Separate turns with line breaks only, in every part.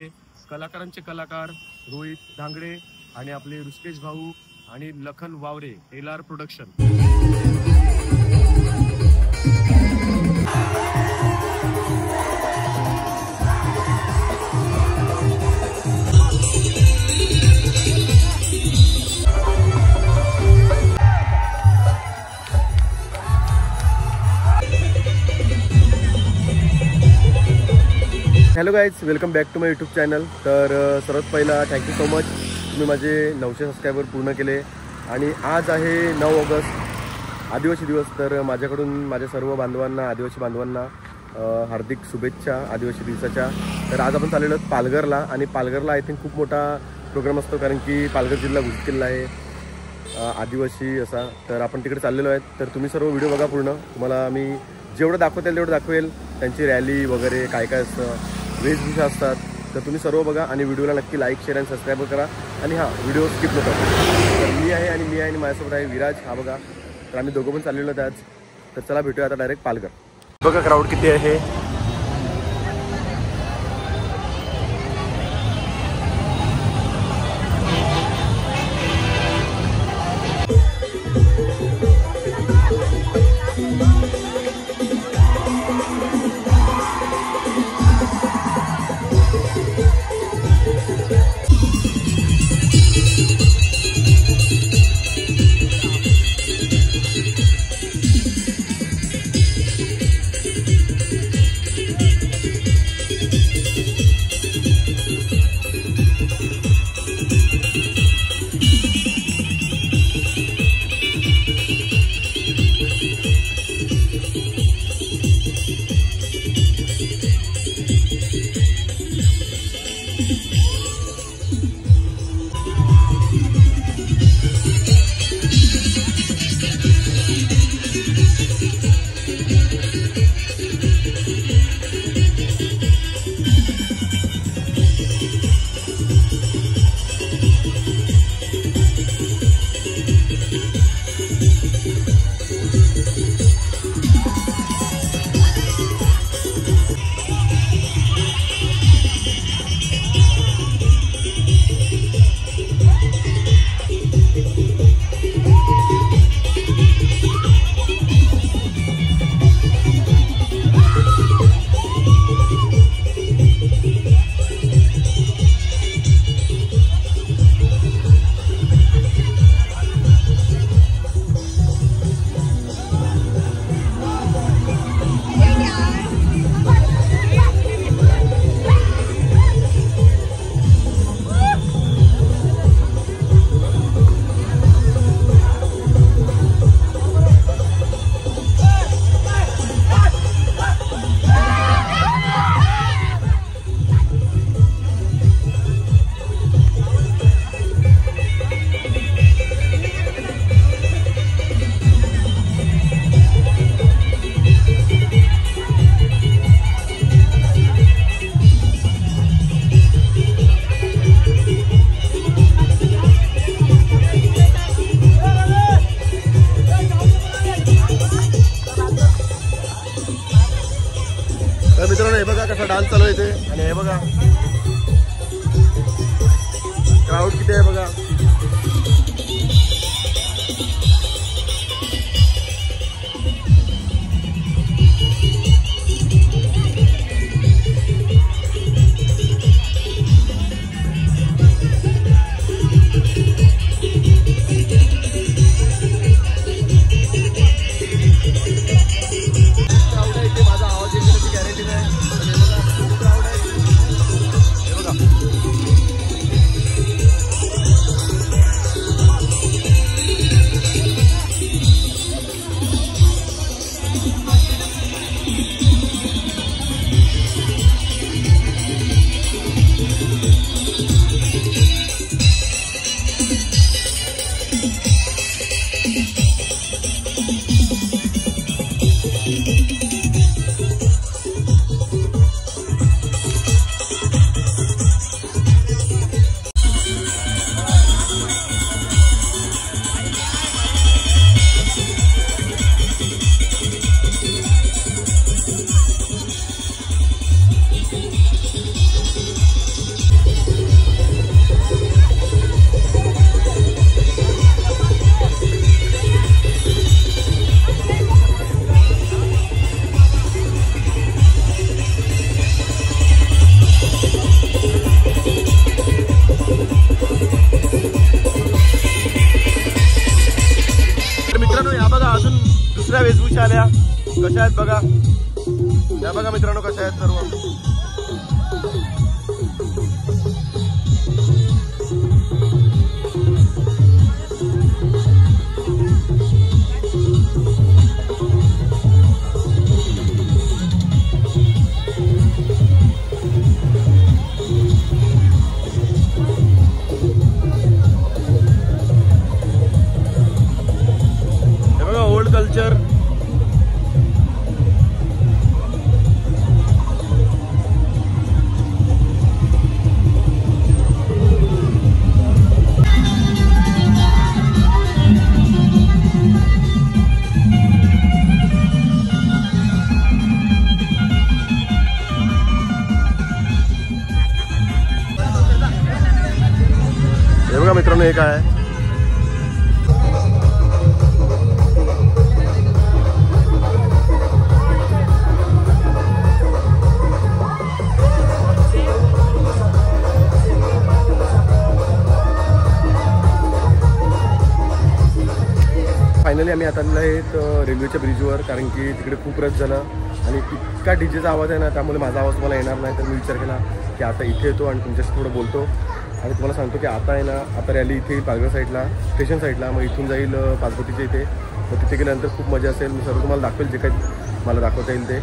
कलाकारांचे कलाकार रोहित धांगडे आणि आपले ऋषिकेश भाऊ आणि Lakhan Waware, LR production.
Hello guys, welcome back to my YouTube channel. तर सर्वात पहिला थँक्यू सो मच, तुम्ही माझे 900 सबस्क्रायबर पूर्ण केले। आणि आज आहे 9 ऑगस्ट, आदिवासी दिवस। तर माझ्याकडून माझ्या सर्व बांधवांना, आदिवासी बांधवांना हार्दिक शुभेच्छा आदिवासी दिवसाच्या। तर आज आपण चाललेलो आहोत पालघरला, आणि पालघरला आय थिंक खूप मोठा प्रोग्राम असतो, कारण की पालघर जिल्हा घोषित केलेला आहे आदिवासी असा। तर आपण तिकडे चाललेलो आहेत। तर तुम्ही सर्व व्हिडिओ बघा पूर्ण, तुम्हाला मी जेवढं दाखवता येईल तेवढं दाखवेल, त्यांची रॅली वगैरे काय काय असतं, वेशभूषा असतात। तर तुम्ही सर्व बघा आणि व्हिडिओला नक्की लाईक, शेअर आणि सबस्क्राईब करा। आणि हां, व्हिडिओ स्किप नका करू। तर मी आहे आणि माझ्यासोबत आहे विराज, हा बघा। तर आम्ही दोघं पण चाललेलो आहोत आज। तर चला भेटूया आता डायरेक्ट पालघर। बघा क्राऊड किती आहे। मित्रांनो, हे बघा कसा डान्स चालू आहे इथे, आणि हे बघा क्राऊड किती आहे बघा। या बघा मित्रांनो कशा आहेत सर्व. हे बघा ओल्ड कल्चर. हे बघा मित्रांनो हे काय आहे. फायनली आम्ही आता आहेत रेल्वेच्या ब्रिजवर, कारण की तिकडे खूप रश झालं आणि इतका डीजेचा आवाज आहे ना, त्यामुळे माझा आवाज मला येणार नाही. तर मी विचार केला की आता इथे येतो आणि तुमच्याशी थोडं बोलतो आणि तुम्हाला सांगतो की आता आहे ना, आता रॅली इथे पालघर साईडला स्टेशन साईडला, मग इथून जाईल पाचपतीच्या इथे. मग तिथे गेल्यानंतर खूप मजा असेल. मी सर्व तुम्हाला दाखवेल जे काही मला दाखवता येईल ते.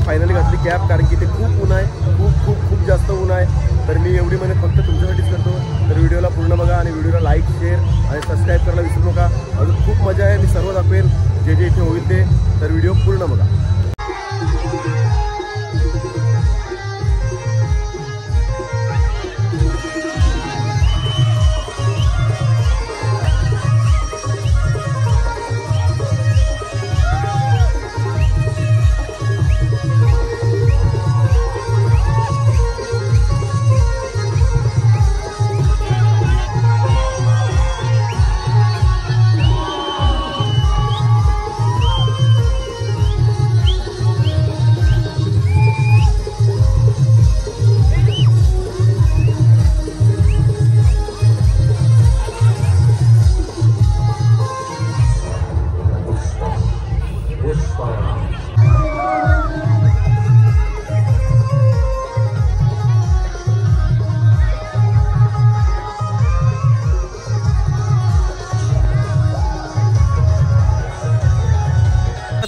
फायनली घातली कॅप, कारण की ते खूप ऊन आहे, खूप खूप खूप जास्त ऊन आहे. तर मी एवढी मेहनत फक्त तुमच्यासाठीच करतो. तर व्हिडिओला पूर्ण बघा आणि व्हिडिओला लाईक, शेअर आणि सबस्क्राईब करायला विसरू नका. अजून खूप मजा आहे, मी सर्व दाखवेल जे जे इथे होईल ते. तर व्हिडिओ पूर्ण बघा.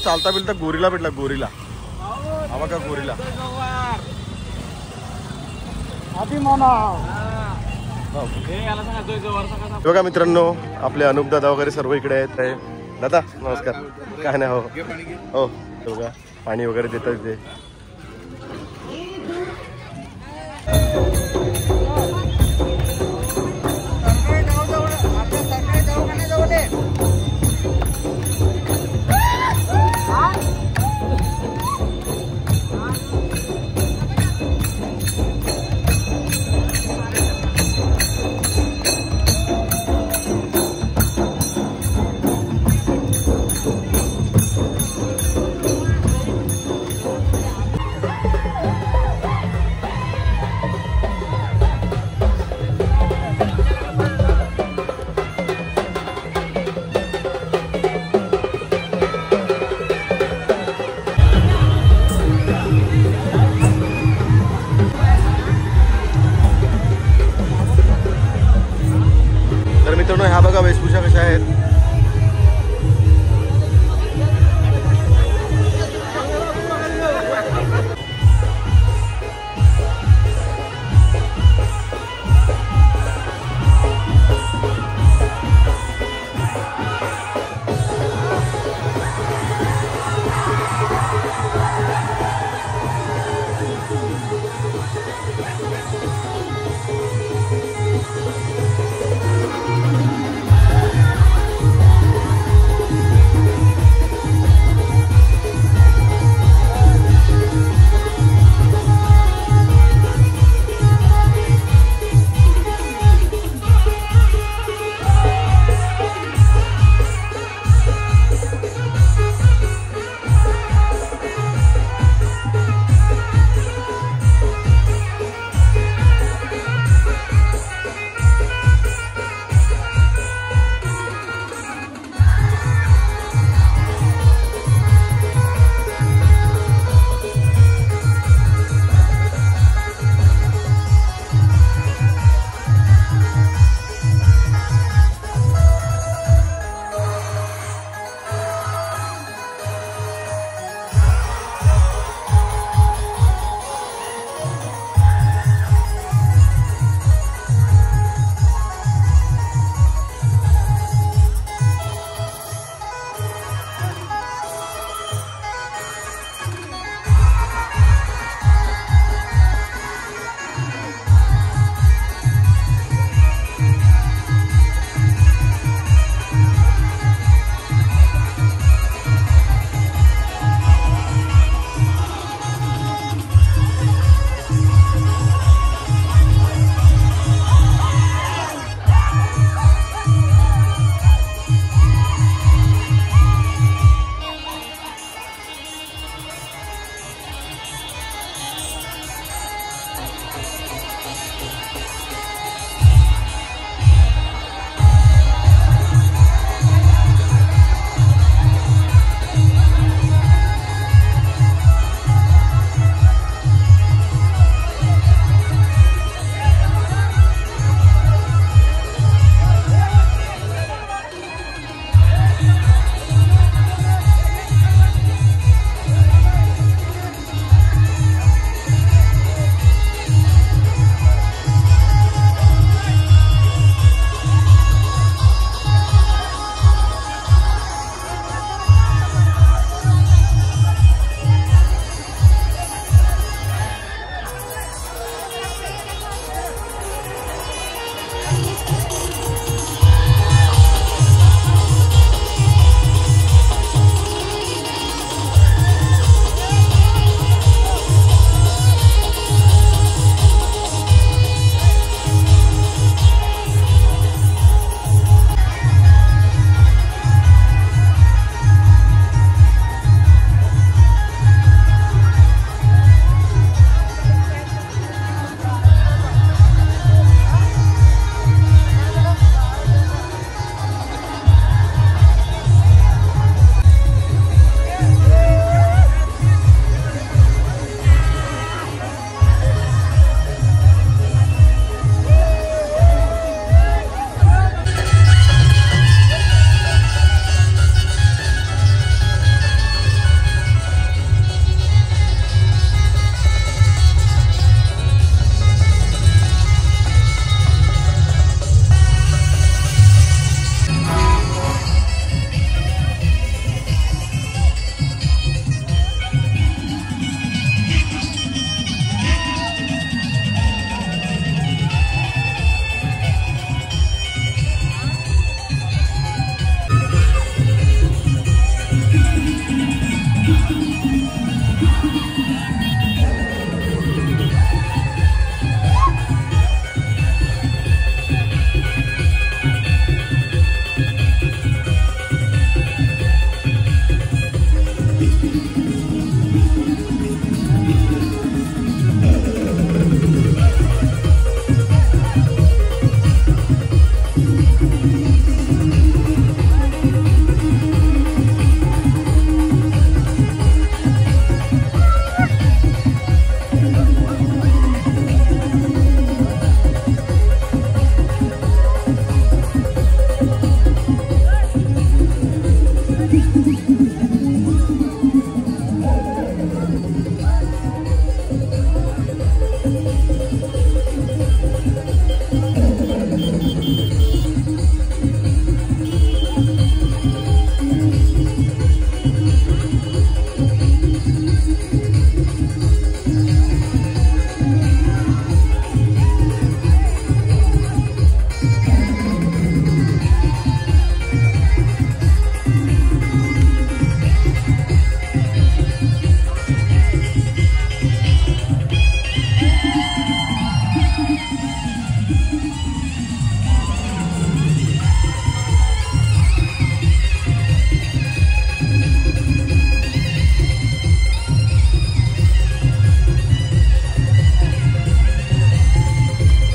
चालता बिलता गोरीला भेटला, गोरीला. हा का गोरीला. बघा मित्रांनो, आपले अनुप दादा वगैरे सर्व इकडे आहेत. दादा नमस्कार. काय नाही, हो हो बघा पाणी वगैरे देतात इथे. मित्रांनो ह्या बघा वेशभूषा कशा आहेत.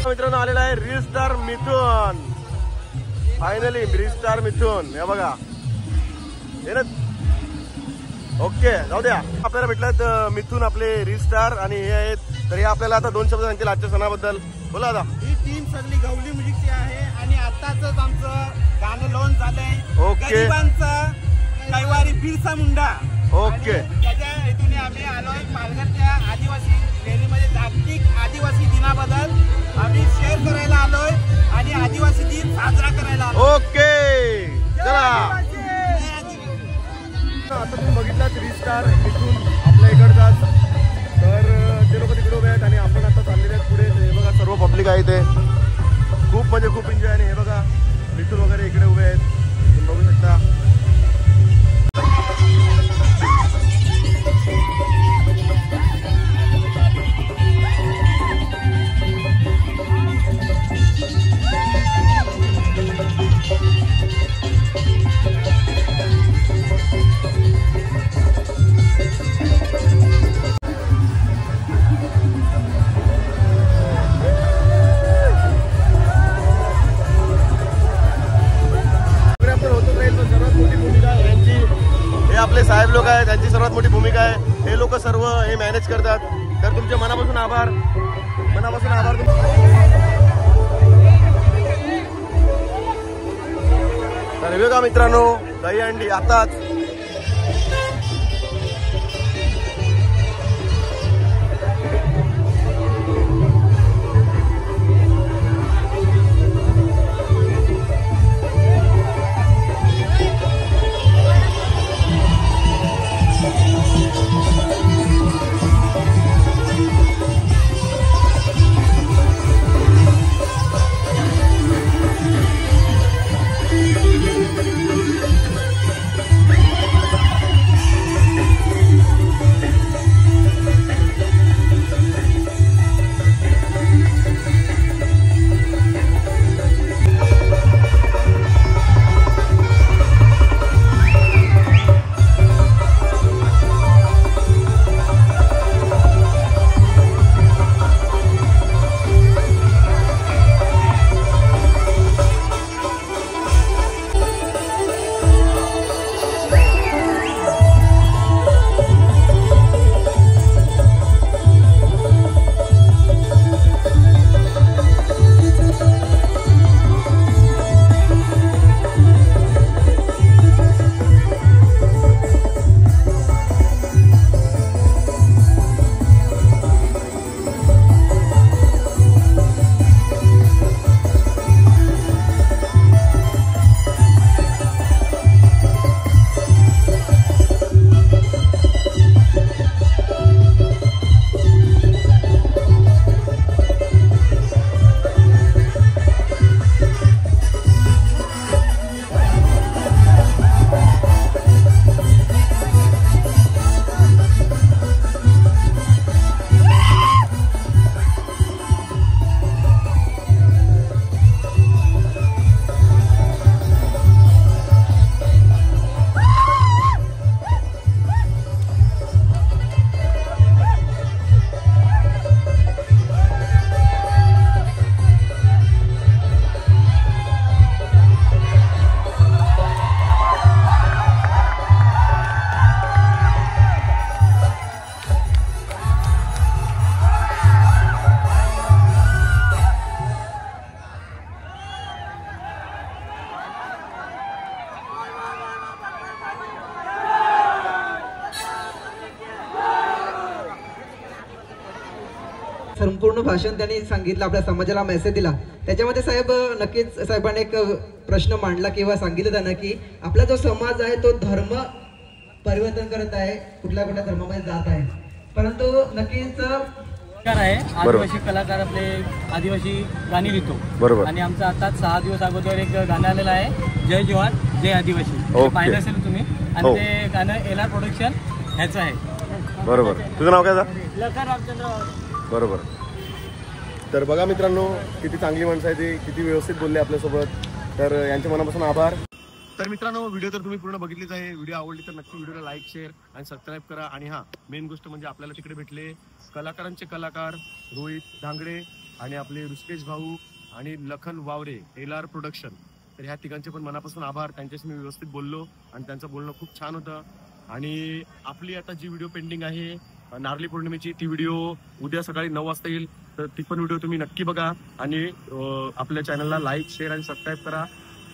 मित्रांनो आलेला आहे रील स्टार मिथुन. फायनली रील स्टार मिथुन हे बघा हे ना. ओके जाऊ द्या. आपल्याला भेटलात मिथुन आपले रील स्टार आणि हे आहेत. तर हे आपल्याला आता 2 शब्द सांगतील आजच्या सणाबद्दल. बोला आता.
ही टीम सगळी गवली म्युझिकची आहे आणि आताच आमचं गाणं लॉन्च झालंय.
ओके.
गरिबांचा कैवारी बिरसा मुंडा.
ओके.
आणि त्याच्या हेतून आम्ही आलोय पालघरच्या आदिवासी रॅलीमध्ये जागतिक आदिवासी दिनाबद्दल आम्ही शेअर करायला आलोय आणि आदिवासी दिन साजरा करायला आलोय.
ओके चला. आता तुम्ही बघितलात रील स्टार मिथुन आपल्या इकडचाच. तर ते लोक तिकडे उभे आहेत आणि आपण आता चाललेले आहेत पुढे. हे बघा सर्व पब्लिक आहे इथे. खूप म्हणजे खूप एन्जॉय. आणि हे बघा मिथुन वगैरे इकडे उभे आहेत. तुम्ही बघू शकता. आपले साहेब लोक आहेत त्यांची सर्वात मोठी भूमिका आहे. हे लोक सर्व हे मॅनेज करतात. तर तुमचे मनापासून आभार. मनापासून आभार. तर बघा मित्रांनो दहीहंडी आताच.
संपूर्ण भाषण त्यांनी सांगितलं, आपल्या समाजाला मेसेज दिला. त्याच्यामध्ये साहेब नक्कीच साहेबांनी एक प्रश्न मांडला किंवा सांगितलं त्यांना की आपला जो समाज आहे तो धर्म परिवर्तन करत आहे, कुठल्या कुठल्या धर्मामध्ये जात आहे, परंतु नक्कीच
आहे आदिवासी कलाकार आपले आदिवासी गाणी लिहितो.
बरोबर.
आणि आमचं आता 6 दिवस अगोदर एक गाणं आलेलं आहे, जय जवान जय आदिवासी.
ओके.
पाहिलं असेल तुम्ही. आणि
हो.
ते गाणं एलआर प्रोडक्शन ह्याचं आहे.
बरोबर. तुझं नाव काय आहे?
लखन रामचंद्र वावरे.
बरोबर. तर बघा मित्रांनो, किती चांगली माणसं आहे ती, किती व्यवस्थित बोलले आपल्यासोबत. तर यांच्या मनापासून आभार.
तर मित्रांनो, व्हिडिओ तर तुम्ही पूर्ण बघितलीच आहे. व्हिडिओ आवडली तर नक्की व्हिडिओला लाईक, शेअर आणि सबस्क्राईब करा. आणि हा मेन गोष्ट म्हणजे आपल्याला तिकडे भेटले कलाकारांचे कलाकार रोहित धांगडे आणि आपले ऋषिकेश भाऊ आणि लखन वावरे, एलआर प्रोडक्शन. तर ह्या तिघांचे पण मनापासून आभार. त्यांच्याशी मी व्यवस्थित बोललो आणि त्यांचं बोलणं खूप छान होतं. आणि आपली आता जी व्हिडिओ पेंडिंग आहे नारळी पौर्णिमेची, ती व्हिडिओ उद्या सकाळी 9 वाजता येईल. तर ती पण व्हिडिओ तुम्ही नक्की बघा आणि आपल्या चॅनलला लाईक, शेअर आणि सबस्क्राईब करा.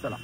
चला.